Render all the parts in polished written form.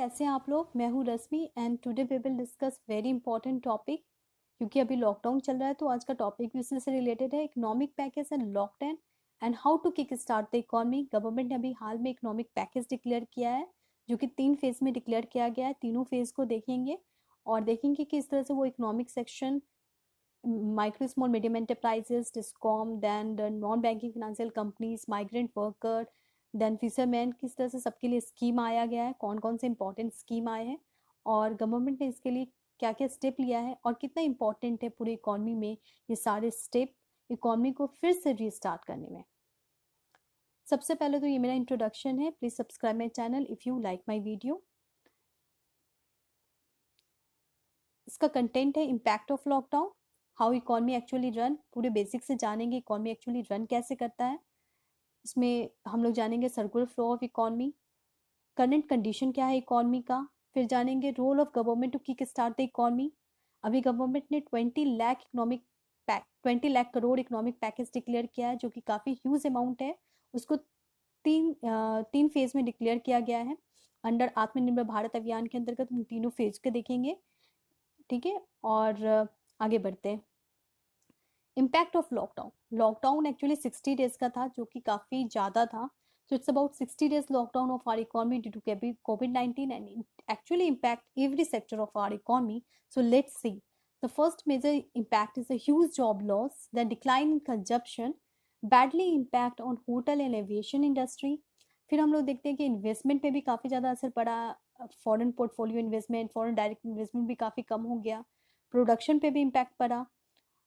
कैसे हैं आप लोग। मैं हूँ Rashmi and today we will discuss very important topic. क्योंकि अभी लॉकडाउन चल रहा है तो आज का टॉपिक भी उसी से रिलेटेड है, economic package and lockdown and how to kick start the economy. Government ने अभी हाल में इकोनॉमिक पैकेज डिक्लेयर किया है, जो कि 3 फेज में डिक्लेयर किया गया है। तीनों फेज को देखेंगे और देखेंगे कि इस तरह से वो economic section micro small medium enterprises, discom, then non banking financial companies, migrant worker, then fisherman, किस तरह से सबके लिए स्कीम आया गया है, कौन कौन से इंपॉर्टेंट स्कीम आए हैं और गवर्नमेंट ने इसके लिए क्या क्या स्टेप लिया है और कितना इंपॉर्टेंट है पूरी इकॉनमी में ये सारे स्टेप इकॉनमी को फिर से रीस्टार्ट करने में। सबसे पहले तो ये मेरा इंट्रोडक्शन है। Please subscribe my channel if you like my video. इसका कंटेंट है impact of lockdown, how economy actually run, पूरे बेसिक से जानेंगे इकॉनमी एक्चुअली रन कैसे करता है। इसमें हम लोग जानेंगे circular flow of economy, current condition क्या है इकॉनमी का, फिर जानेंगे role of government to kick start the economy. अभी गवर्नमेंट ने 20 lakh crore economic package declare किया है, जो कि काफ़ी ह्यूज अमाउंट है। उसको तीन फेज में डिक्लेयर किया गया है अंडर आत्मनिर्भर भारत अभियान के अंतर्गत। हम तीनों फेज के देखेंगे, ठीक है। और आगे बढ़ते हैं। Impact of lockdown actually 60 days का था, जो कि काफ़ी ज़्यादा था। So it's about 60 days lockdown of our economy due to COVID-19 and it actually impact every sector of our economy. So let's see. The first major impact is a huge job loss, the decline in consumption, badly impact on hotel and aviation industry. फिर हम लोग देखते हैं कि investment पे भी काफ़ी ज़्यादा असर पड़ा। Foreign portfolio investment, foreign direct investment भी काफ़ी कम हो गया। प्रोडक्शन पे भी इम्पैक्ट पड़ा।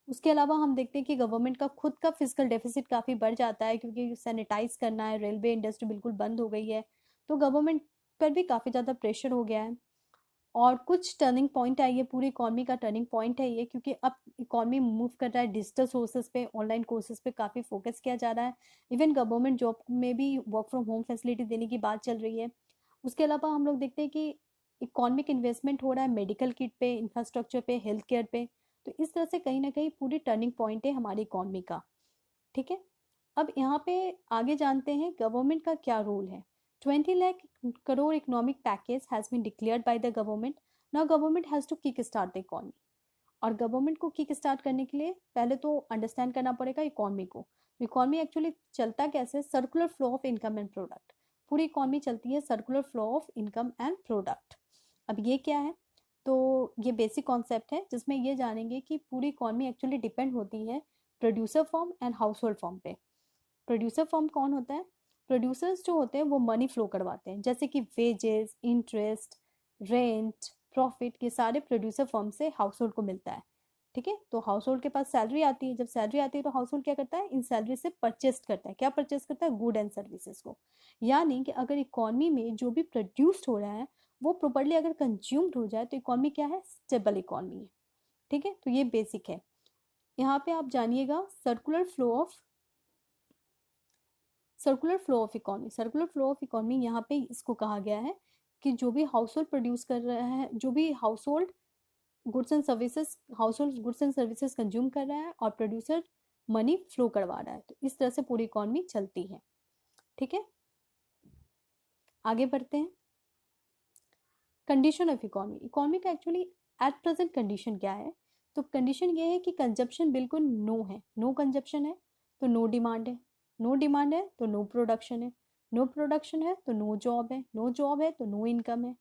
उसके अलावा हम देखते हैं कि गवर्नमेंट का खुद का फिजिकल डेफिसिट काफ़ी बढ़ जाता है, क्योंकि सैनिटाइज करना है, रेलवे इंडस्ट्री बिल्कुल बंद हो गई है, तो गवर्नमेंट पर भी काफ़ी ज़्यादा प्रेशर हो गया है। और कुछ टर्निंग पॉइंट आई है, पूरी इकॉनमी का टर्निंग पॉइंट है ये, क्योंकि अब इकॉनमी मूव कर रहा है डिजिटल सोर्सेज पे, ऑनलाइन कोर्सेज पे काफ़ी फोकस किया जा रहा है। इवन गवर्नमेंट जॉब में भी वर्क फ्रॉम होम फैसिलिटी देने की बात चल रही है। उसके अलावा हम लोग देखते हैं कि इकॉनमिक इन्वेस्टमेंट हो रहा है मेडिकल किट पे, इंफ्रास्ट्रक्चर पे, हेल्थ केयर पे। तो इस तरह से कहीं ना कहीं पूरी टर्निंग पॉइंट है हमारी इकॉनमी का, ठीक है। अब यहाँ पे आगे जानते हैं गवर्नमेंट का क्या रोल है। 20 lakh crore economic package has been declared by the government. Now government has to kick start the economy. और गवर्नमेंट को किक स्टार्ट करने के लिए पहले तो अंडरस्टैंड करना पड़ेगा इकॉनमी को। तो इकॉनमी एक्चुअली चलता कैसे, circular flow of income and product. पूरी इकॉनमी चलती है circular flow of income and product. अब ये क्या है, तो ये बेसिक कॉन्सेप्ट है जिसमें ये जानेंगे कि पूरी इकॉनमी एक्चुअली डिपेंड होती है producer form and house hold form पे। प्रोड्यूसर फॉर्म कौन होता है? प्रोड्यूसर्स जो होते हैं वो मनी फ्लो करवाते हैं, जैसे कि वेजेस, इंटरेस्ट, रेंट, प्रॉफिट, ये सारे प्रोड्यूसर फॉर्म से हाउस होल्ड को मिलता है, ठीक है। तो हाउस होल्ड के पास सैलरी आती है, जब सैलरी आती है तो हाउस होल्ड क्या करता है, इन सैलरी से परचेज करता है। क्या परचेज करता है? गुड एंड सर्विसेज को। यानी कि अगर इकॉनमी में जो भी प्रोड्यूस्ड हो रहा है वो प्रॉपर्ली अगर कंज्यूम्ड हो जाए तो इकॉनमी क्या है, स्टेबल इकॉनमी है, ठीक है। तो ये बेसिक है। यहाँ पे आप जानिएगा circular flow of economy. Circular flow of economy यहाँ पे इसको कहा गया है कि जो भी हाउस होल्ड प्रोड्यूस कर रहा है, जो भी house hold goods and services consume कर रहा है और प्रोड्यूसर मनी फ्लो करवा रहा है, तो इस तरह से पूरी इकॉनमी चलती है, ठीक है। आगे बढ़ते हैं। Condition of economy. इकॉनमी का एक्चुअली एट प्रेजेंट कंडीशन क्या है, तो कंडीशन ये है कि कंजप्शन बिल्कुल नो है। नो कंजप्शन है तो नो डिमांड है, नो डिमांड है तो नो प्रोडक्शन है, नो प्रोडक्शन है तो नो जॉब है, नो जॉब है तो नो इनकम है।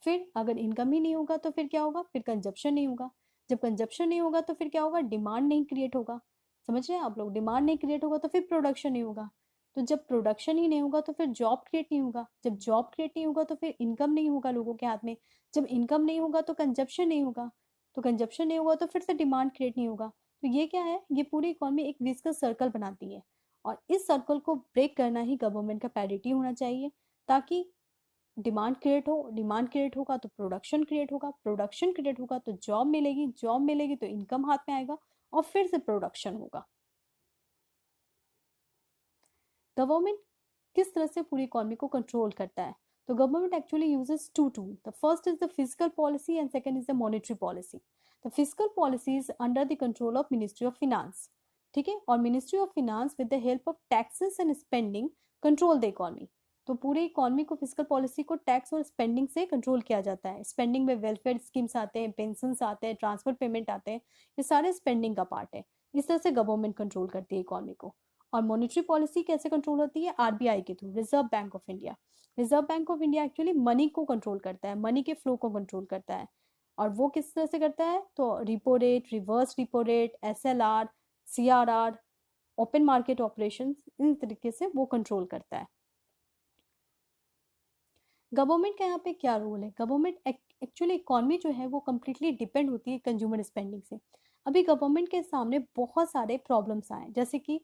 फिर अगर इनकम ही नहीं होगा तो फिर क्या होगा, फिर कंजप्शन नहीं होगा। जब कंजप्शन नहीं होगा तो फिर क्या होगा, डिमांड नहीं क्रिएट होगा। समझ रहे हैं आप लोग, डिमांड नहीं क्रिएट होगा तो फिर प्रोडक्शन नहीं होगा। तो जब प्रोडक्शन ही नहीं होगा तो फिर जॉब क्रिएट नहीं होगा, जब जॉब क्रिएट नहीं होगा तो फिर इनकम नहीं होगा लोगों के हाथ में, जब इनकम नहीं होगा तो कंजप्शन नहीं होगा, तो कंजप्शन नहीं होगा तो फिर से डिमांड क्रिएट नहीं होगा। तो ये क्या है, ये पूरी इकॉनमी एक विस्कस सर्कल बनाती है और इस सर्कल को ब्रेक करना ही गवर्नमेंट का प्रायोरिटी होना चाहिए, ताकि डिमांड क्रिएट हो, डिमांड क्रिएट होगा तो प्रोडक्शन क्रिएट होगा, प्रोडक्शन क्रिएट होगा तो जॉब मिलेगी, जॉब मिलेगी तो इनकम हाथ में आएगा और फिर से प्रोडक्शन होगा। गवर्नमेंट किस तरह से पूरी इकॉनमी को कंट्रोल करता है, तो government actually uses two tool. The first is the physical policy and second is the monetary policy. The physical policy is under the control of ministry of finance, ठीक है। और ministry of finance with the help of taxes and spending control the economy. तो पूरे economy को, physical policy को tax और spending से control किया जाता है। स्पेंडिंग में वेलफेयर स्कीम्स आते हैं, पेंशन आते हैं, ट्रांसफर पेमेंट आते हैं, ये सारे स्पेंडिंग का पार्ट है। इस तरह से गवर्नमेंट कंट्रोल करती है इकोनॉमी को। और मॉनेटरी पॉलिसी कैसे कंट्रोल होती है? आरबीआई के through, reserve bank of India. Reserve bank of India actually money को कंट्रोल करता है, मनी के फ्लो को कंट्रोल करता है। और वो किस तरह से करता है? तो repo rate, reverse repo rate, SLR, CRR, open market operation, इन तरीके से वो कंट्रोल करता है। गवर्नमेंट का यहाँ पे क्या रोल है? गवर्नमेंट एक्चुअली इकोनॉमी जो है वो कम्प्लीटली डिपेंड होती है कंज्यूमर स्पेंडिंग से। अभी गवर्नमेंट के सामने बहुत सारे प्रॉब्लम्स आए, जैसे कि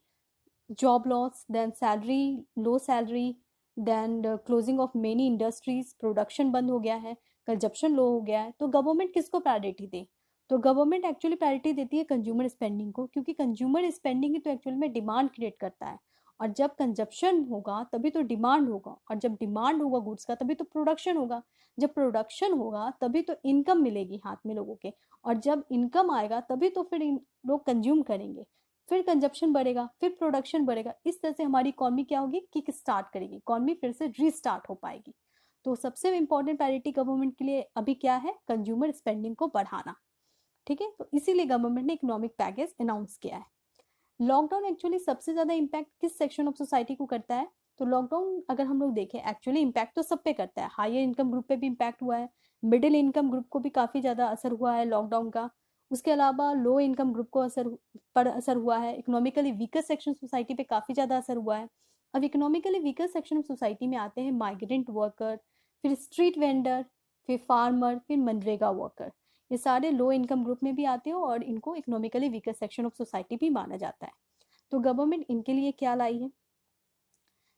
job loss, then salary, low salary, then closing of many industries, production बंद हो गया है, कंजप्शन लो हो गया है। तो गवर्नमेंट किसको प्रायोरिटी दे? तो गवर्नमेंट एक्चुअली प्रायोरिटी देती है कंज्यूमर स्पेंडिंग को, क्योंकि कंज्यूमर स्पेंडिंग ही तो एक्चुअल में डिमांड क्रिएट करता है। और जब कंजप्शन होगा तभी तो डिमांड होगा, और जब डिमांड होगा गुड्स का तभी तो प्रोडक्शन होगा। जब प्रोडक्शन होगा तभी तो इनकम मिलेगी हाथ में लोगों के, और जब इनकम आएगा तभी तो फिर लोग कंज्यूम करेंगे, फिर कंजप्शन बढ़ेगा, फिर प्रोडक्शन बढ़ेगा। इस तरह से हमारी इकोनॉमी क्या होगी? किक स्टार्ट करेगी, इकोनॉमी फिर से रीस्टार्ट हो पाएगी। तो सबसे इंपॉर्टेंट प्रायोरिटी गवर्नमेंट के लिए अभी क्या है? कंज्यूमर स्पेंडिंग को बढ़ाना। ठीक है, तो इसीलिए गवर्नमेंट ने इकोनॉमिक पैकेज अनाउंस किया है। लॉकडाउन एक्चुअली सबसे ज्यादा इम्पैक्ट किस सेक्शन ऑफ सोसाइटी को करता है? तो लॉकडाउन अगर हम लोग देखें, एक्चुअली इम्पैक्ट तो सब पे करता है। हायर इनकम ग्रुप पे भी इम्पैक्ट हुआ है, मिडिल इनकम ग्रुप को भी काफी ज्यादा असर हुआ है लॉकडाउन का। उसके अलावा लो इनकम ग्रुप को असर हुआ है। इकोनॉमिकली वीकर सेक्शन सोसाइटी पे काफी ज्यादा असर हुआ है। अब economically weaker section of society में आते हैं माइग्रेंट वर्कर, फिर स्ट्रीट वेंडर, फिर फार्मर, फिर मनरेगा वर्कर। ये सारे लो इनकम ग्रुप में भी आते हैं और इनको economically weaker section of society भी माना जाता है। तो गवर्नमेंट इनके लिए क्या लाई है?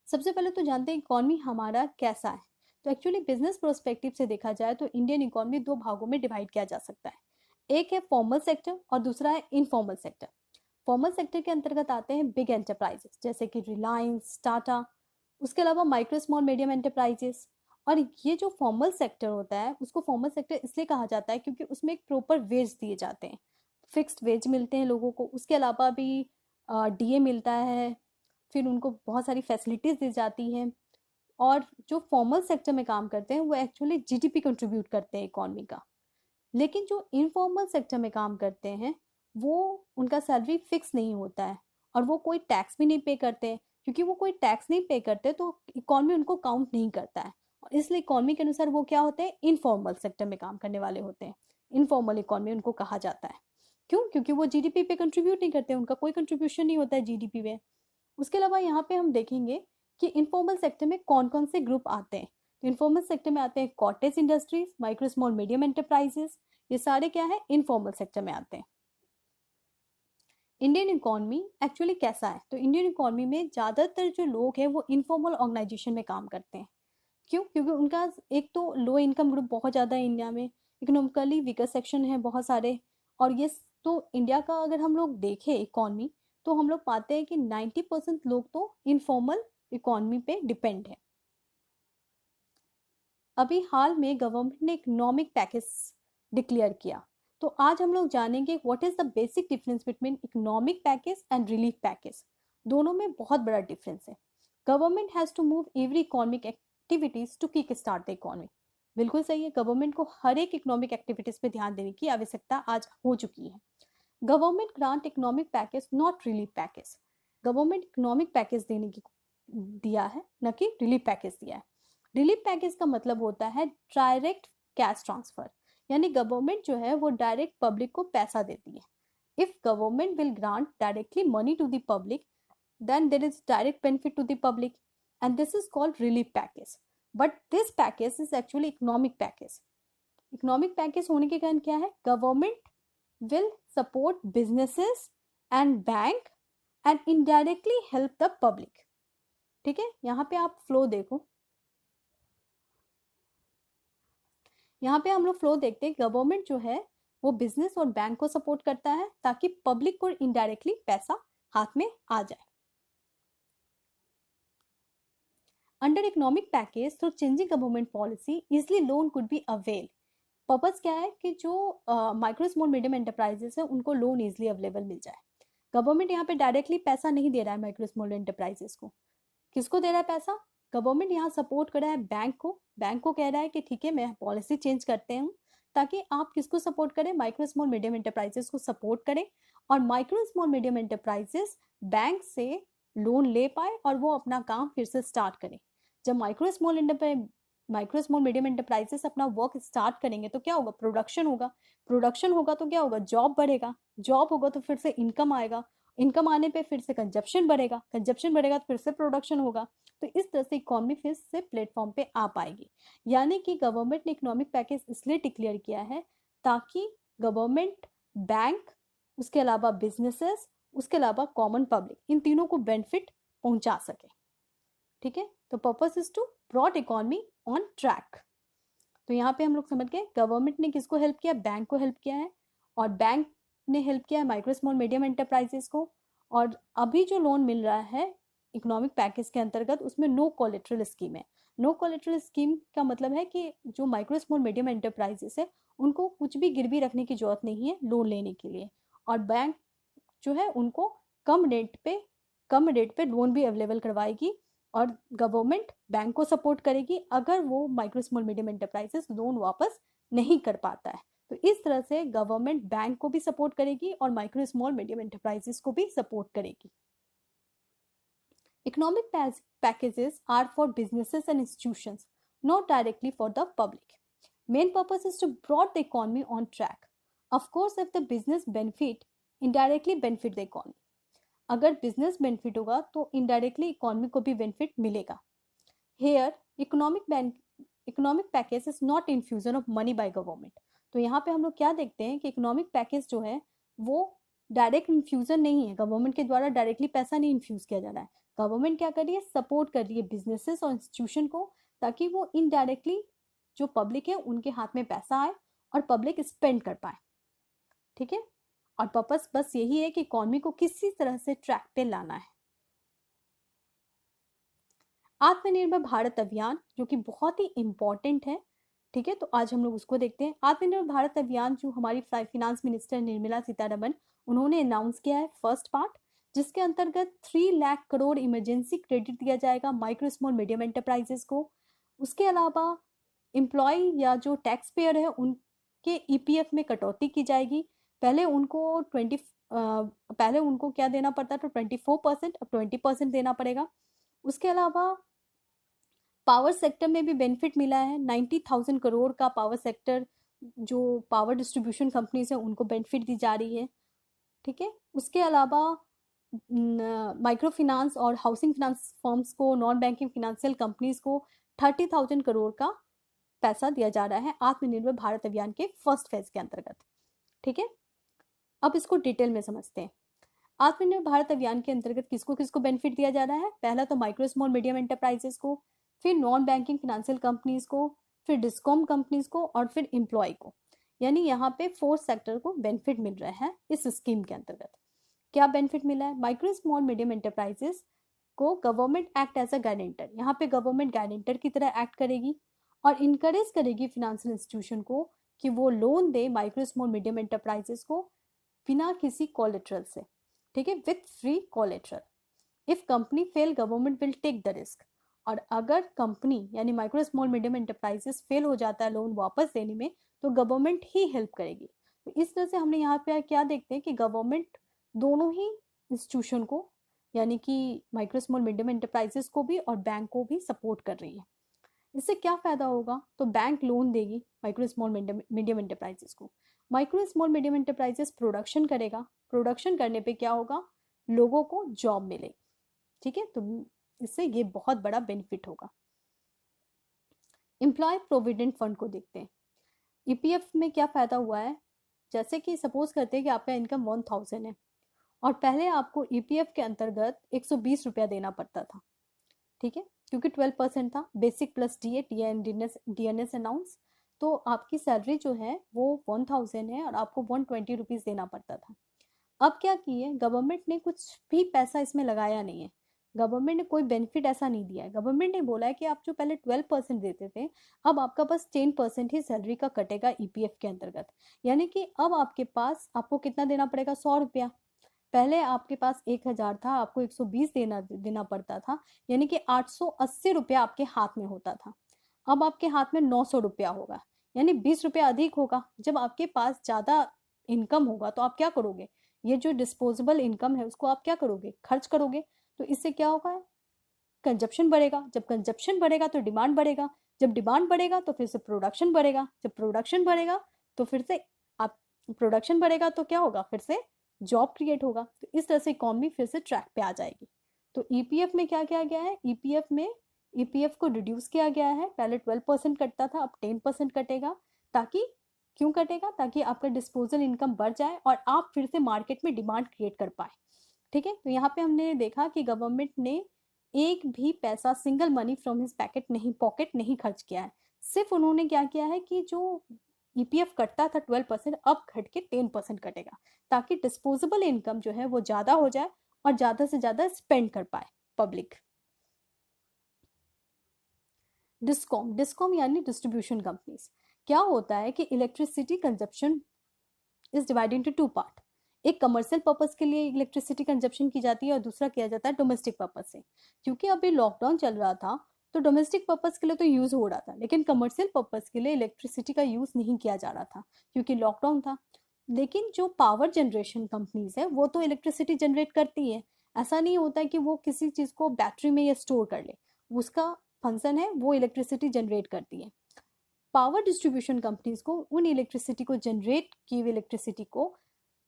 सबसे पहले तो जानते हैं इकोनॉमी हमारा कैसा है। तो एक्चुअली बिजनेस प्रोस्पेक्टिव से देखा जाए तो इंडियन इकोनॉमी दो भागों में डिवाइड किया जा सकता है। एक है फॉर्मल सेक्टर और दूसरा है इनफॉर्मल सेक्टर। फॉर्मल सेक्टर के अंतर्गत आते हैं बिग एंटरप्राइजेस जैसे कि रिलायंस, टाटा। उसके अलावा माइक्रो स्मॉल मीडियम एंटरप्राइजेस। और ये जो फॉर्मल सेक्टर होता है उसको फॉर्मल सेक्टर इसलिए कहा जाता है क्योंकि उसमें एक प्रॉपर वेज दिए जाते हैं, फिक्स्ड वेज मिलते हैं लोगों को। उसके अलावा भी डीए मिलता है, फिर उनको बहुत सारी फैसिलिटीज दी जाती हैं। और जो फॉर्मल सेक्टर में काम करते हैं वो एक्चुअली जीडीपी कंट्रीब्यूट करते हैं इकोनॉमी का। लेकिन जो इनफॉर्मल सेक्टर में काम करते हैं वो, उनका सैलरी फिक्स नहीं होता है और वो कोई टैक्स भी नहीं पे करते, क्योंकि वो कोई टैक्स नहीं पे करते तो इकोनॉमी उनको काउंट नहीं करता है। और इसलिए इकोनॉमी के अनुसार वो क्या होते हैं? इनफॉर्मल सेक्टर में काम करने वाले होते हैं। इनफॉर्मल इकोनॉमी उनको कहा जाता है। क्यों? क्योंकि वो जीडीपी पे कंट्रीब्यूट नहीं करते, उनका कोई कंट्रीब्यूशन नहीं होता है जीडीपी में। उसके अलावा यहाँ पे हम देखेंगे कि इनफॉर्मल सेक्टर में कौन कौन से ग्रुप आते हैं। तो इनफॉर्मल सेक्टर में आते हैं cottage industries, micro small medium enterprises. ये सारे क्या है? इनफॉर्मल सेक्टर में आते हैं। इंडियन इकोनॉमी एक्चुअली कैसा है? तो इंडियन इकोनॉमी में ज़्यादातर जो लोग हैं वो इनफॉर्मल ऑर्गेनाइजेशन में काम करते हैं। क्यों? क्योंकि उनका एक तो लो इनकम ग्रुप बहुत ज़्यादा है इंडिया में, इकोनॉमिकली वीकर सेक्शन है बहुत सारे। और ये तो इंडिया का अगर हम लोग देखें इकोनॉमी, तो हम लोग पाते हैं कि 90% लोग तो इनफॉर्मल इकोनॉमी पे डिपेंड है। अभी हाल में गवर्नमेंट ने इकोनॉमिक पैकेज डिक्लेयर किया। तो आज हम लोग जानेंगे what is the basic difference between economic package and relief package. दोनों में बहुत बड़ा डिफरेंस है। Government has to move every economic activities to kick start the economy. बिल्कुल सही है, गवर्नमेंट को हर एक इकोनॉमिक एक्टिविटीज पे ध्यान देने की आवश्यकता आज हो चुकी है। Government grant economic package not relief package. Government economic package देने की दिया है, न कि रिलीफ पैकेज दिया है। रिलीफ पैकेज का मतलब होता है डायरेक्ट कैश ट्रांसफर, यानी गवर्नमेंट जो है वो डायरेक्ट पब्लिक को पैसा देती है। If government will grant directly money to the public, then there is direct benefit to the public, and this is called relief package. But this package is actually economic package. Economic package होने के कारण क्या है? Government will support businesses and bank and indirectly help the public. ठीक है, यहाँ पे आप फ्लो देखो, यहाँ पे हम लोग फ्लो देखते हैं। गवर्नमेंट जो है वो बिजनेस और बैंक को सपोर्ट करता है ताकि पब्लिक को इनडायरेक्टली पैसा हाथ में आ जाए। Under economic package through changing government policy easily loan could be avail. Purpose क्या है कि जो माइक्रो स्मॉल मीडियम एंटरप्राइजेस है उनको लोन इजली अवेलेबल मिल जाए। गवर्नमेंट यहाँ पे डायरेक्टली पैसा नहीं दे रहा है माइक्रो स्मॉल एंटरप्राइजेस को। किसको दे रहा है पैसा? गवर्नमेंट यहाँ सपोर्ट कर रहा है बैंक को कह रहा है कि ठीक है मैं पॉलिसी चेंज करते हूँ ताकि आप किसको सपोर्ट करें, माइक्रो स्मॉल मीडियम एंटरप्राइजेस को सपोर्ट करें और micro small medium enterprises bank से लोन ले पाए और वो अपना काम फिर से स्टार्ट करें। जब माइक्रो स्मॉल मीडियम एंटरप्राइजेस अपना वर्क स्टार्ट करेंगे तो क्या होगा, प्रोडक्शन होगा तो क्या होगा, जॉब बढ़ेगा, जॉब होगा तो फिर से इनकम आएगा, इनकम आने पे फिर से कंजप्शन बढ़ेगा तो फिर से प्रोडक्शन होगा। तो इस तरह से इकोनॉमी फिर से प्लेटफॉर्म पे आ पाएगी। यानी कि गवर्नमेंट ने इकोनॉमिक पैकेज इसलिए डिक्लेयर किया है ताकि गवर्नमेंट, बैंक, उसके अलावा बिजनेसेस, उसके अलावा कॉमन पब्लिक, इन तीनों को बेनिफिट पहुंचा सके। ठीक है, तो purpose is to brought economy on track. तो यहाँ पे हम लोग समझ गए गवर्नमेंट ने किसको हेल्प किया, बैंक को हेल्प किया है, और बैंक ने हेल्प किया है माइक्रो स्मॉल मीडियम एंटरप्राइजेस को। और अभी जो लोन मिल रहा है इकोनॉमिक पैकेज के अंतर्गत उसमें नो कोलेटरल स्कीम है। नो कोलेटरल स्कीम का मतलब है कि जो माइक्रो स्मॉल मीडियम एंटरप्राइजेस है उनको कुछ भी गिरवी रखने की जरूरत नहीं है लोन लेने के लिए, और बैंक जो है उनको कम रेट पे लोन भी अवेलेबल करवाएगी और गवर्नमेंट बैंक को सपोर्ट करेगी अगर वो micro small medium enterprises loan वापस नहीं कर पाता है। तो इस तरह से गवर्नमेंट बैंक को भी सपोर्ट करेगी और माइक्रो स्मॉल मीडियम एंटरप्राइजेस को भी सपोर्ट करेगी। Economic packages are for businesses and institutions, not directly for the public. Main purpose is to brought the economy on track. Of course, if the business benefit, indirectly benefit the economy. अगर business benefit होगा तो indirectly economy को भी benefit मिलेगा. Here, economic package is not infusion of money by government. तो यहाँ पे हम लोग क्या देखते हैं कि इकोनॉमिक पैकेज जो है वो डायरेक्ट इन्फ्यूजन नहीं है, गवर्नमेंट के द्वारा डायरेक्टली पैसा नहीं इन्फ्यूज किया जा रहा है। गवर्नमेंट क्या कर रही है, सपोर्ट कर रही है बिजनेसेस और इंस्टीट्यूशन को ताकि वो इनडायरेक्टली जो पब्लिक है उनके हाथ में पैसा आए और पब्लिक स्पेंड कर पाए। ठीक है, और पर्पस बस यही है कि इकोनॉमी को किसी तरह से ट्रैक पे लाना है। आत्मनिर्भर भारत अभियान जो कि बहुत ही इंपॉर्टेंट है। ठीक है, तो आज हम लोग उसको देखते हैं। आत्मनिर्भर भारत अभियान जो हमारी फाइनेंस मिनिस्टर निर्मला सीतारमण उन्होंने अनाउंस किया है फर्स्ट पार्ट, जिसके अंतर्गत 3 लाख करोड़ इमरजेंसी क्रेडिट दिया जाएगा माइक्रो स्मॉल मीडियम एंटरप्राइजेस को। उसके अलावा एम्प्लॉय या जो टैक्स पेयर है उनके ईपीएफ में कटौती की जाएगी। पहले उनको क्या देना पड़ता था, 24%, अब 20% देना पड़ेगा। उसके अलावा पावर सेक्टर में भी बेनिफिट मिला है, 90,000 करोड़ का पावर सेक्टर जो पावर डिस्ट्रीब्यूशन कंपनीज है उनको बेनिफिट दी जा रही है। ठीक है, उसके अलावा माइक्रो फाइनेंस और हाउसिंग फाइनेंस फर्म्स को, नॉन बैंकिंग फाइनेंशियल कंपनीज को 30,000 करोड़ का पैसा दिया जा रहा है आत्मनिर्भर भारत अभियान के फर्स्ट फेज के अंतर्गत। ठीक है, अब इसको डिटेल में समझते हैं। आत्मनिर्भर भारत अभियान के अंतर्गत किसको किसको बेनिफिट दिया जा रहा है, पहला तो माइक्रो स्मॉल मीडियम एंटरप्राइजेस को, फिर नॉन बैंकिंग फाइनेंशियल कंपनीज को, फिर डिस्कॉम कंपनीज को और फिर एम्प्लॉय को। यानी यहाँ पे 4 सेक्टर को बेनिफिट मिल रहा है इस स्कीम के अंतर्गत। क्या बेनिफिट मिला है, माइक्रो स्मॉल मीडियम एंटरप्राइजेस को government act as a guarantor, यहाँ पे गवर्नमेंट गारंटर की तरह एक्ट करेगी और इनकरेज करेगी फाइनेंशियल इंस्टीट्यूशन को कि वो लोन दे माइक्रो स्मॉल मीडियम एंटरप्राइजेस को बिना किसी कोलेटरल से। ठीक है, with free collateral. If company fail government will take the risk. और अगर कंपनी यानी micro small medium enterprises fail हो जाता है लोन वापस देने में तो गवर्नमेंट ही हेल्प करेगी। तो इस तरह से हमने यहाँ पे क्या देखते हैं कि गवर्नमेंट दोनों ही इंस्टीट्यूशन को यानी कि माइक्रो स्मॉल मीडियम एंटरप्राइजेस को भी और बैंक को भी सपोर्ट कर रही है। इससे क्या फायदा होगा, तो बैंक लोन देगी माइक्रो स्मॉल मीडियम एंटरप्राइजेस को। Micro small medium enterprises production करेगा, प्रोडक्शन करने पे क्या होगा, लोगों को जॉब मिलेगी। ठीक है, तो इससे ये बहुत बड़ा बेनिफिट होगा। एम्प्लॉय प्रोविडेंट फंड को देखते हैं। ईपीएफ में क्या फायदा हुआ है, जैसे कि सपोज करते हैं कि आपका इनकम 1000 है और पहले आपको ईपीएफ के अंतर्गत 120 रुपया देना पड़ता था। ठीक है, क्योंकि 12% था, बेसिक प्लस डीएनएस अनाउंस, तो आपकी सैलरी जो है वो 1000 है और आपको 120 रुपीज देना पड़ता था। अब क्या किए, गवर्नमेंट ने कुछ भी पैसा इसमें लगाया नहीं है, गवर्नमेंट ने कोई बेनिफिट ऐसा नहीं दिया है। गवर्नमेंट ने बोला है कि आप जो पहले 12% देते थे अब आपका बस 10% ही सैलरी का कटेगा ईपीएफ के अंतर्गत। यानी कि अब आपके पास आपको कितना देना पड़ेगा, 100 रुपया। पहले आपके पास 1,000 था, आपको 120 देना पड़ता था, यानी कि 880 रुपया आपके हाथ में होता था। अब आपके हाथ में 900 रुपया होगा, यानी 20 रुपया अधिक होगा। जब आपके पास ज़्यादा इनकम होगा तो आप क्या करोगे, ये जो डिस्पोजेबल इनकम है उसको आप क्या करोगे, खर्च करोगे। तो इससे क्या होगा, कंजप्शन बढ़ेगा। जब कंजप्शन बढ़ेगा तो डिमांड बढ़ेगा, जब डिमांड बढ़ेगा तो फिर से प्रोडक्शन बढ़ेगा, जब प्रोडक्शन बढ़ेगा तो फिर से आप प्रोडक्शन बढ़ेगा तो क्या होगा, फिर से जॉब क्रिएट होगा। तो इस तरह से इकोनॉमी फिर से ट्रैक पे आ जाएगी। तो ईपीएफ में क्या किया गया है, ईपीएफ में ईपीएफ को रिड्यूस किया गया है। पहले 12% कटता था, अब 10% कटेगा। ताकि क्यों कटेगा, ताकि आपका डिस्पोजल इनकम बढ़ जाए और आप फिर से मार्केट में डिमांड क्रिएट कर पाए। ठीक है, तो यहाँ पे हमने देखा कि गवर्नमेंट ने एक भी पैसा single money from his pocket नहीं खर्च किया है। सिर्फ उन्होंने क्या किया है कि जो ईपीएफ कटता था 12%, अब घट के 10% कटेगा, ताकि डिस्पोजेबल इनकम जो है वो ज्यादा हो जाए और ज्यादा से ज्यादा स्पेंड कर पाए पब्लिक। डिस्कॉम यानी डिस्ट्रीब्यूशन कंपनीज। क्या होता है कि electricity consumption is divided into two part. एक कमर्शियल पर्पस के लिए इलेक्ट्रिसिटी कंजप्शन की जाती है और दूसरा किया जाता है डोमेस्टिक पर्पस से। क्योंकि अभी लॉकडाउन चल रहा था तो डोमेस्टिक पर्पस के लिए तो यूज हो रहा था, लेकिन कमर्शियल पर्पस के लिए इलेक्ट्रिसिटी का यूज नहीं किया जा रहा था क्योंकि लॉकडाउन था। लेकिन जो पावर जनरेशन कंपनीज है वो तो इलेक्ट्रिसिटी जनरेट करती है। ऐसा नहीं होता है कि वो किसी चीज को बैटरी में या स्टोर कर ले, उसका फंक्शन है वो इलेक्ट्रिसिटी जनरेट करती है। पावर डिस्ट्रीब्यूशन कंपनीज को उन इलेक्ट्रिसिटी को जनरेट की हुई इलेक्ट्रिसिटी को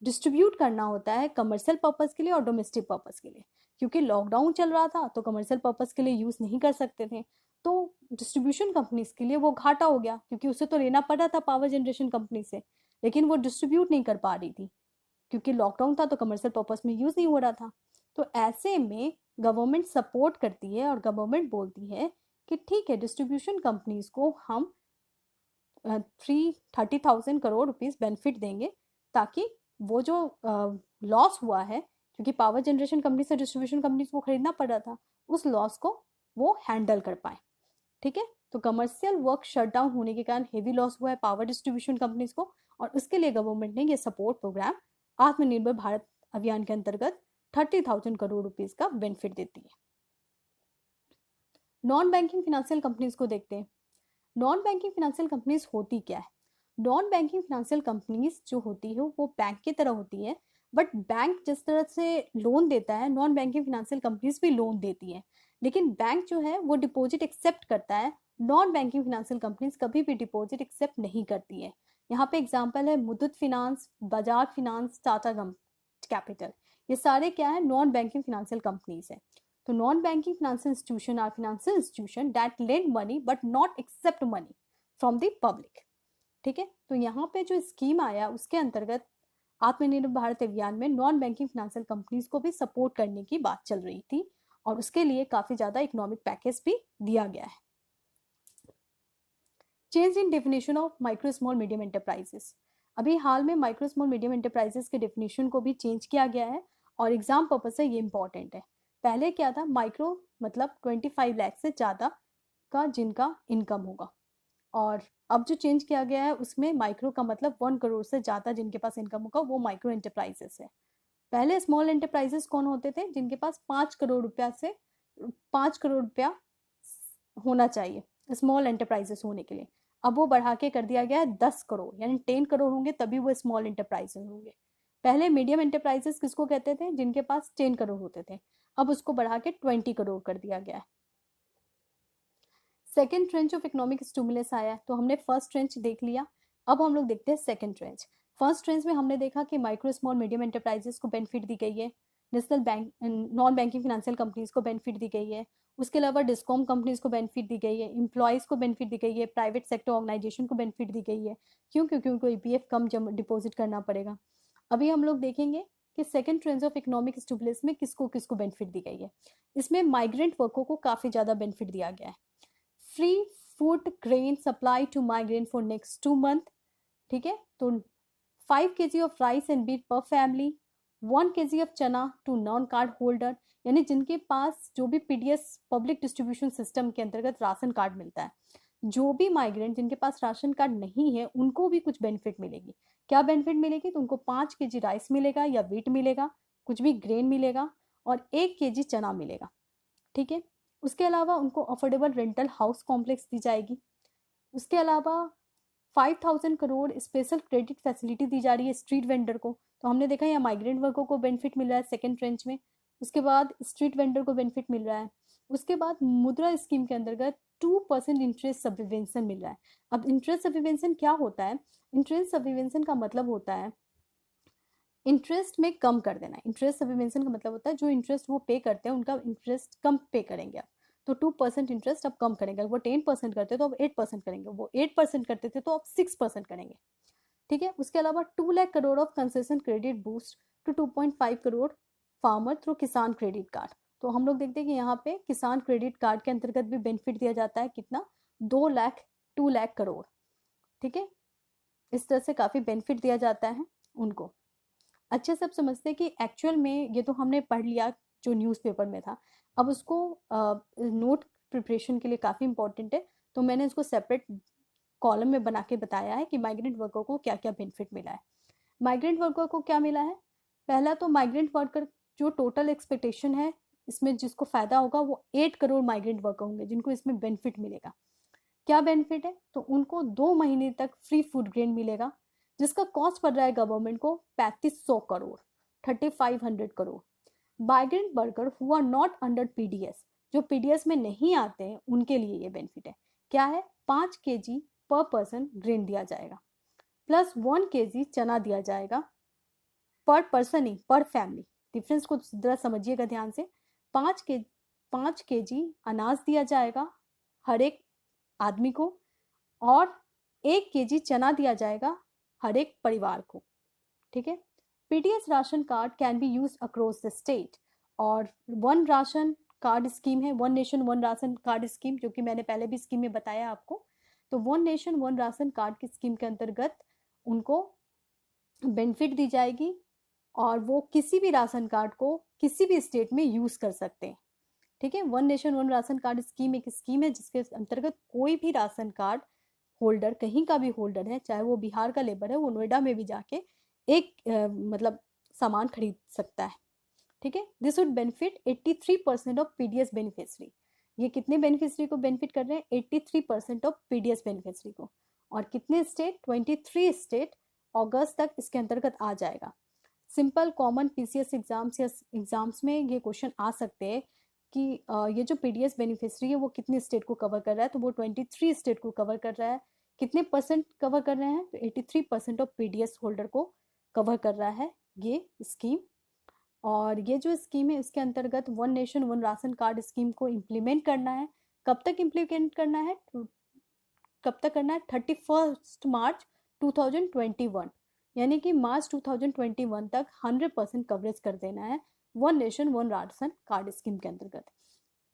डिस्ट्रीब्यूट करना होता है कमर्शियल पर्पस के लिए और डोमेस्टिक पर्पस के लिए। क्योंकि लॉकडाउन चल रहा था तो कमर्शियल पर्पस के लिए यूज नहीं कर सकते थे, तो डिस्ट्रीब्यूशन कंपनीज के लिए वो घाटा हो गया, क्योंकि उसे तो लेना पड़ रहा था पावर जनरेशन कंपनी से, लेकिन वो डिस्ट्रीब्यूट नहीं कर पा रही थी क्योंकि लॉकडाउन था तो कमर्शियल पर्पस में यूज नहीं हो रहा था। तो ऐसे में गवर्नमेंट सपोर्ट करती है और गवर्नमेंट बोलती है कि ठीक है, डिस्ट्रीब्यूशन कंपनीज को हम 30,000 करोड़ रुपीस बेनिफिट देंगे, ताकि वो जो लॉस हुआ है, क्योंकि पावर जनरेशन कंपनी से डिस्ट्रीब्यूशन कंपनी को खरीदना पड़ रहा था, उस लॉस को वो हैंडल कर पाए। ठीक है, तो कमर्शियल वर्क शटडाउन होने के कारण हेवी लॉस हुआ है पावर डिस्ट्रीब्यूशन कंपनीज को, और उसके लिए गवर्नमेंट ने ये सपोर्ट प्रोग्राम आत्मनिर्भर भारत अभियान के अंतर्गत 30,000 करोड़ रुपीस का बेनिफिट देती है। नॉन बैंकिंग फाइनेंशियल कंपनीज को देखते हैं। नॉन बैंकिंग फाइनेंशियल कंपनीज होती क्या है। नॉन बैंकिंग फाइनेंशियल कंपनीज जो होती है वो बैंक की तरह होती है, बट बैंक जिस तरह से लोन देता है नॉन बैंकिंग फाइनेंशियल कंपनीज भी लोन देती है। लेकिन बैंक जो है वो डिपॉजिट एक्सेप्ट करता है, नॉन बैंकिंग फाइनेंशियल कंपनीज कभी भी डिपॉजिट एक्सेप्ट नहीं करती है। यहाँ पे एग्जांपल है Muthoot finance, Bajaj finance, Tata capital. ये सारे क्या है, नॉन बैंकिंग फाइनेंशियल कंपनीज है। तो non banking financial institution are financial institution that lend money but not accept money from the public. ठीक है, तो यहाँ पे जो स्कीम आया उसके अंतर्गत आत्मनिर्भर भारत अभियान में नॉन बैंकिंग फाइनेंशियल कंपनीज को भी सपोर्ट करने की बात चल रही थी, और उसके लिए काफी ज्यादा इकोनॉमिक पैकेज भी दिया गया है। Change in definition of micro small medium enterprises. अभी हाल में माइक्रो स्मॉल मीडियम एंटरप्राइजेस के डेफिनेशन को भी चेंज किया गया है, और एग्जाम पर्पज से ये इंपॉर्टेंट है। पहले क्या था, माइक्रो मतलब 25 लाख से ज़्यादा का जिनका इनकम होगा, और अब जो चेंज किया गया है उसमें माइक्रो का मतलब 1 करोड़ से ज़्यादा जिनके पास इनकम होगा वो माइक्रो एंटरप्राइजेस है। पहले स्मॉल एंटरप्राइजेस कौन होते थे, जिनके पास 5 करोड़ रुपया होना चाहिए स्मॉल एंटरप्राइजेस होने के लिए। अब वो बढ़ा के कर दिया गया है 10 करोड़, यानी 10 करोड़ होंगे तभी वो स्मॉल एंटरप्राइजेस होंगे। पहले मीडियम एंटरप्राइजेस किसको कहते थे, जिनके पास 10 करोड़ होते थे, अब उसको बढ़ा के 20 करोड़ कर दिया गया है। Second trench of economic stimulus आया है, तो हमने फर्स्ट ट्रेंच देख लिया, अब हम लोग देखते हैं सेकेंड ट्रेंच। फर्स्ट ट्रेंच में हमने देखा कि माइक्रो स्मॉल मीडियम एंटरप्राइजेस को बेनिफिट दी गई है, national bank non banking financial companies को बेनिफिट दी गई है, उसके अलावा डिस्कॉम कंपनीज को बेनिफिट दी गई है, एम्प्लॉयज को बेनिफिट दी गई है, प्राइवेट सेक्टर ऑर्गेनाइजेशन को बेनिफिट दी गई है। क्यों, क्योंकि उनको ईपीएफ कम डिपॉजिट करना पड़ेगा। अभी हम लोग देखेंगे कि second trench of economic stimulus में किसको किसको बेनिफिट दी गई है। इसमें माइग्रेंट वर्कर को काफी ज्यादा बेनिफिट दिया गया है। Free food grain supply to migrant for next 2 month. ठीक है, तो 5 kg of rice and wheat per family, 1 kg of chana to non card holder, यानी जिनके पास जो भी पीडीएस पब्लिक डिस्ट्रीब्यूशन सिस्टम के अंतर्गत राशन कार्ड मिलता है, जो भी माइग्रेंट जिनके पास राशन कार्ड नहीं है उनको भी कुछ बेनिफिट मिलेगी। क्या बेनिफिट मिलेगी, तो उनको 5 kg राइस मिलेगा या वीट मिलेगा, कुछ भी ग्रेन मिलेगा और 1 केजी चना मिलेगा, ठीक है। उसके अलावा उनको अफोर्डेबल रेंटल हाउस कॉम्प्लेक्स दी जाएगी। उसके अलावा 5,000 करोड़ स्पेशल क्रेडिट फैसिलिटी दी जा रही है स्ट्रीट वेंडर को। तो हमने देखा यहाँ माइग्रेंट वर्कर को बेनिफिट मिल रहा है सेकेंड ट्रेंच में, उसके बाद स्ट्रीट वेंडर को बेनिफिट मिल रहा है। उसके बाद मुद्रा स्कीम के अंतर्गत 2% इंटरेस्ट सब्सिवेंशन मिल रहा है। अब इंटरेस्ट सब्सिवेंशन क्या होता है? इंटरेस्ट सब्सिवेंशन का मतलब होता है इंटरेस्ट में कम कर देना। इंटरेस्ट सब्सिवेंशन का मतलब होता है जो इंटरेस्ट वो पे करते हैं उनका इंटरेस्ट कम पे करेंगे आप। तो 2% इंटरेस्ट अब कम करेंगे। वो 10% करते तो अब 8% करेंगे, वो 8% करते थे तो अब 6% करेंगे, ठीक है। उसके अलावा 2 lakh crore of concession credit boost to 2.5 crore farmer through Kisan credit card. तो हम लोग देखते हैं कि यहाँ पे किसान क्रेडिट कार्ड के अंतर्गत भी बेनिफिट दिया जाता है, कितना? 2 लाख करोड़, ठीक है। इस तरह से काफी बेनिफिट दिया जाता है उनको। अच्छे से अब समझते हैं कि एक्चुअल में ये तो हमने पढ़ लिया जो न्यूज़पेपर में था, अब उसको नोट प्रिपरेशन के लिए काफ़ी इंपॉर्टेंट है। तो मैंने इसको सेपरेट कॉलम में बना के बताया है कि माइग्रेंट वर्कर को क्या क्या बेनिफिट मिला है। माइग्रेंट वर्कर को क्या मिला है? पहला तो माइग्रेंट वर्कर जो टोटल एक्सपेक्टेशन है इसमें जिसको फायदा होगा वो 8 करोड़ माइग्रेंट वर्कर होंगे जिनको इसमें बेनिफिट मिलेगा। क्या बेनिफिट है? तो उनको 2 महीने तक फ्री फूड ग्रेन मिलेगा जिसका कॉस्ट पड़ रहा है गवर्नमेंट को 3500 crore, 3500 crore. Migrant worker who are not under PDS, जो पीडीएस में नहीं आते हैं उनके लिए ये बेनिफिट है। क्या है? 5 केजी पर पर्सन ग्रेन दिया जाएगा प्लस 1 केजी चना दिया जाएगा पर पर्सन ही, पर फैमिली। डिफरेंस को जरा समझिएगा ध्यान से। 5 केजी अनाज दिया जाएगा हर एक आदमी को और 1 केजी चना दिया जाएगा हर एक परिवार को, ठीक है। PDS ration card can be use across the state और वन राशन कार्ड स्कीम है, one nation one ration card scheme, जो कि मैंने पहले भी स्कीम में बताया आपको। तो one nation one ration card की स्कीम के अंतर्गत उनको बेनिफिट दी जाएगी और वो किसी भी राशन कार्ड को किसी भी स्टेट में यूज कर सकते हैं, ठीक है। One nation one ration card scheme एक स्कीम है जिसके अंतर्गत कोई भी राशन कार्ड होल्डर, कहीं का भी होल्डर है, चाहे वो बिहार का लेबर है, वो नोएडा में भी जाके एक मतलब सामान खरीद सकता है, ठीक है। This would benefit 83% of PDS beneficiary. ये कितने बेनिफिशरी को बेनिफिट कर रहे हैं? 83% ऑफ पीडीएस बेनिफिशरी को। और कितने स्टेट? 23 स्टेट अगस्त तक इसके अंतर्गत आ जाएगा। सिंपल कॉमन पीसीएस एग्जाम्स या एग्जाम्स में ये क्वेश्चन आ सकते हैं कि ये जो पीडीएस बेनिफिशरी है वो कितने स्टेट को कवर कर रहा है? तो वो 23 स्टेट को कवर कर रहा है। कितने परसेंट कवर कर रहे हैं? तो 83% ऑफ पीडीएस होल्डर को कवर कर रहा है ये स्कीम। और ये जो स्कीम है इसके अंतर्गत one nation one ration card scheme को इम्प्लीमेंट करना है। कब तक इम्प्लीमेंट करना है? कब तक करना है? 31 मार्च 2021, यानी कि मार्च 2021 तक 100% कवरेज कर देना है one nation one ration card scheme के अंतर्गत।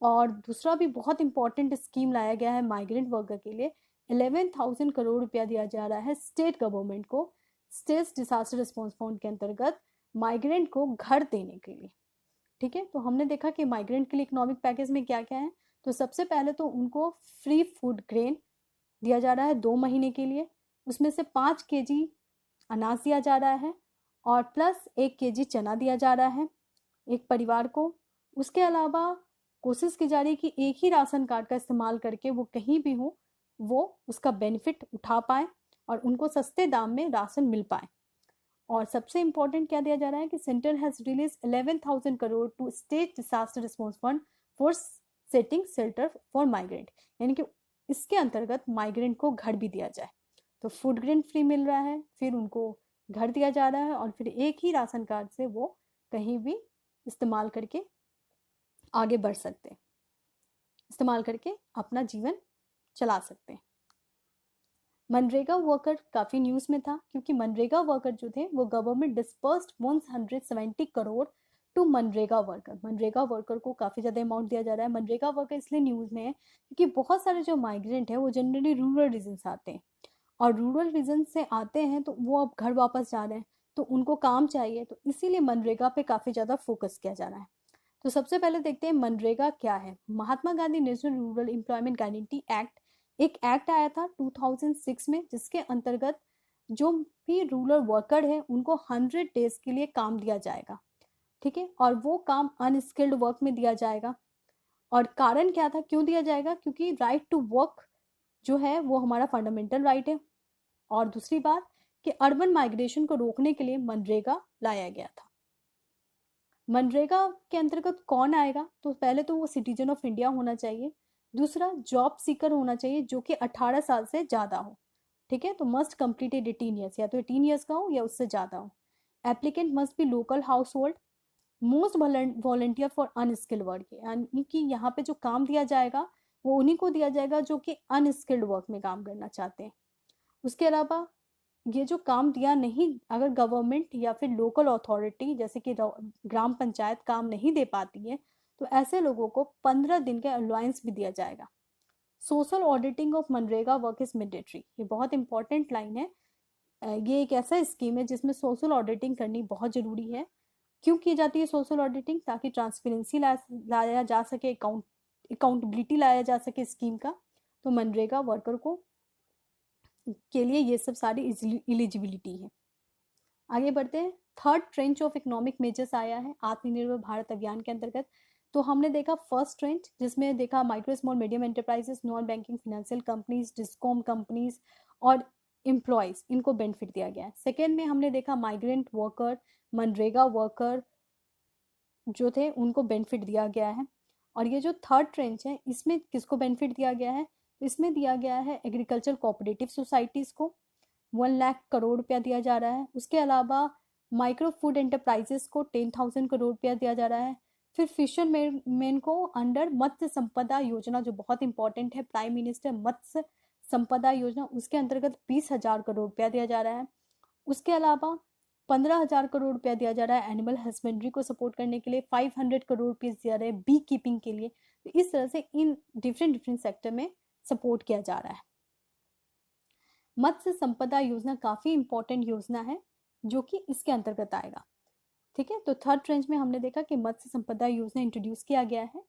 और दूसरा भी बहुत इंपॉर्टेंट स्कीम लाया गया है माइग्रेंट वर्कर के लिए। 11,000 करोड़ रुपया दिया जा रहा है स्टेट गवर्नमेंट को स्टेट डिजास्टर रिस्पॉन्स फंड के अंतर्गत माइग्रेंट को घर देने के लिए, ठीक है। तो हमने देखा कि माइग्रेंट के लिए इकोनॉमिक पैकेज में क्या क्या है। तो सबसे पहले तो उनको फ्री फूड ग्रेन दिया जा रहा है 2 महीने के लिए, उसमें से 5 केजी अनाज दिया जा रहा है और प्लस 1 केजी चना दिया जा रहा है एक परिवार को। उसके अलावा कोशिश की जा रही है कि एक ही राशन कार्ड का इस्तेमाल करके वो कहीं भी हो वो उसका बेनिफिट उठा पाए और उनको सस्ते दाम में राशन मिल पाए। और सबसे इंपॉर्टेंट क्या दिया जा रहा है कि centre has release 11,000 crore to state disaster response fund for setting shelter for migrant, यानी कि इसके अंतर्गत माइग्रेंट को घर भी दिया जाए। तो फूड ग्रेन फ्री मिल रहा है, फिर उनको घर दिया जा रहा है और फिर एक ही राशन कार्ड से वो कहीं भी इस्तेमाल करके आगे बढ़ सकते हैं, इस्तेमाल करके अपना जीवन चला सकते हैं। मनरेगा वर्कर काफ़ी न्यूज़ में था क्योंकि मनरेगा वर्कर जो थे वो गवर्नमेंट डिस्पर्स्ड 170 करोड़ टू मनरेगा वर्कर। मनरेगा वर्कर को काफ़ी ज़्यादा अमाउंट दिया जा रहा है। मनरेगा वर्कर इसलिए न्यूज़ में है क्योंकि बहुत सारे जो माइग्रेंट हैं वो जनरली रूरल रीजन से आते हैं और रूरल रीजन से आते हैं तो वो अब घर वापस जा रहे हैं तो उनको काम चाहिए, तो इसीलिए मनरेगा पे काफ़ी ज़्यादा फोकस किया जा रहा है। तो सबसे पहले देखते हैं मनरेगा क्या है। Mahatma Gandhi national rural employment guarantee act, एक एक्ट आया था 2006 में जिसके अंतर्गत जो भी रूरल वर्कर है उनको 100 डेज के लिए काम दिया जाएगा। ठीक है, और वो काम अनस्किल्ड वर्क में दिया जाएगा। और कारण क्या था, क्यों दिया जाएगा, क्योंकि राइट टू वर्क जो है वो हमारा फंडामेंटल राइट है। और दूसरी बात कि अर्बन माइग्रेशन को रोकने के लिए मनरेगा लाया गया था। मनरेगा के अंतर्गत कौन आएगा, तो पहले तो वो सिटीजन ऑफ इंडिया होना चाहिए, दूसरा जॉब सीकर होना चाहिए जो कि 18 साल से ज़्यादा हो, ठीक है, तो मस्ट कंप्लीटेड 18 ईयर्स, या तो 18 ईयर्स का हो या उससे ज़्यादा हो। Applicant must be local house hold, most volunteer for unskilled work, यानी कि यहाँ पे जो काम दिया जाएगा वो उन्हीं को दिया जाएगा जो कि अनस्किल्ड वर्क में काम करना चाहते हैं। उसके अलावा ये जो काम दिया नहीं, अगर गवर्नमेंट या फिर लोकल अथॉरिटी जैसे कि ग्राम पंचायत काम नहीं दे पाती है, तो ऐसे लोगों को 15 दिन का अलाउंस भी दिया जाएगा। Social auditing of MNREGA work is mandatory, ये बहुत इंपॉर्टेंट लाइन है। ये एक ऐसा स्कीम है जिसमें सोशल ऑडिटिंग करनी बहुत ज़रूरी है। क्यों की जाती है सोशल ऑडिटिंग, ताकि ट्रांसपेरेंसी लाया जा सके, अकाउंटेबिलिटी लाया जा सके स्कीम का। तो मनरेगा वर्कर को के लिए ये सब सारी एलिजिबिलिटी है। आगे बढ़ते हैं। Third trench of economic measures आया है आत्मनिर्भर भारत अभियान के अंतर्गत। तो हमने देखा फर्स्ट ट्रेंच जिसमें देखा micro small medium enterprises, non banking financial companies, discom companies और एम्प्लॉयज, इनको बेनिफिट दिया गया है। सेकेंड में हमने देखा माइग्रेंट वर्कर, मनरेगा वर्कर जो थे उनको बेनिफिट दिया गया है। और ये जो थर्ड ट्रेंच है इसमें किसको बेनिफिट दिया गया है, इसमें दिया गया है एग्रीकल्चर कोऑपरेटिव सोसाइटीज़ को 1 लाख करोड़ रुपया दिया जा रहा है। उसके अलावा माइक्रो फूड एंटरप्राइजेस को 10,000 करोड़ रुपया दिया जा रहा है। फिर फिशर मैन को अंडर मत्स्य संपदा योजना, जो बहुत इंपॉर्टेंट है, प्राइम मिनिस्टर मत्स्य संपदा योजना, उसके अंतर्गत 20,000 करोड़ रुपया दिया जा रहा है। उसके अलावा 15,000 करोड़ रुपया दिया जा रहा है एनिमल हस्बेंड्री को सपोर्ट करने के लिए, 500 करोड़ रुपीज दिया रहा है बी कीपिंग के लिए। तो इस तरह से इन डिफरेंट सेक्टर में सपोर्ट किया जा रहा है। मत्स्य संपदा योजना काफी इंपॉर्टेंट योजना है जो कि इसके अंतर्गत आएगा, ठीक है। तो थर्ड ट्रेंच में हमने देखा कि मत्स्य संपदा योजना इंट्रोड्यूस किया गया है।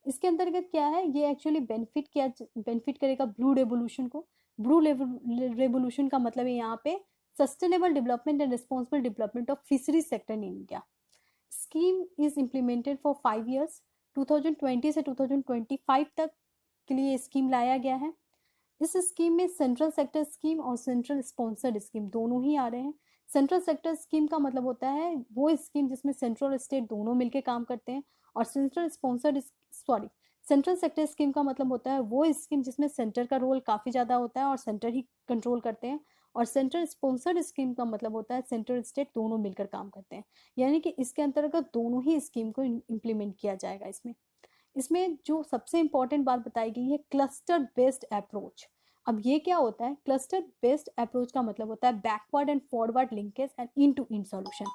इसके अंतर्गत क्या है, ये एक्चुअली बेनिफिट करेगा ब्लू रेवोल्यूशन को। ब्लू रेवोल्यूशन का मतलब है यहाँ पे sustainable development and responsible development of fishery sector in India. Scheme is implemented for 5 years, 2020 से 2025 तक के लिए स्कीम लाया गया है। इस स्कीम में सेंट्रल सेक्टर स्कीम और सेंट्रल स्पॉन्सर्ड स्कीम दोनों ही आ रहे हैं। सेंट्रल सेक्टर स्कीम का मतलब होता है वो स्कीम जिसमें सेंट्रल और स्टेट दोनों मिलकर काम करते हैं, और सेंट्रल सेक्टर स्कीम का मतलब होता है वो स्कीम जिसमें सेंटर का रोल काफ़ी ज़्यादा होता है और सेंटर ही कंट्रोल करते हैं। और सेंट्रल स्पॉन्सर्ड स्कीम का मतलब होता है सेंट्रल स्टेट दोनों मिलकर काम करते हैं, यानी कि इसके अंतर्गत दोनों ही स्कीम को इम्प्लीमेंट किया जाएगा। इसमें जो सबसे इंपॉर्टेंट बात बताई गई है क्लस्टर बेस्ड अप्रोच। अब ये क्या होता है, क्लस्टर बेस्ड अप्रोच का मतलब होता है backward and forward linkage and end to end solution.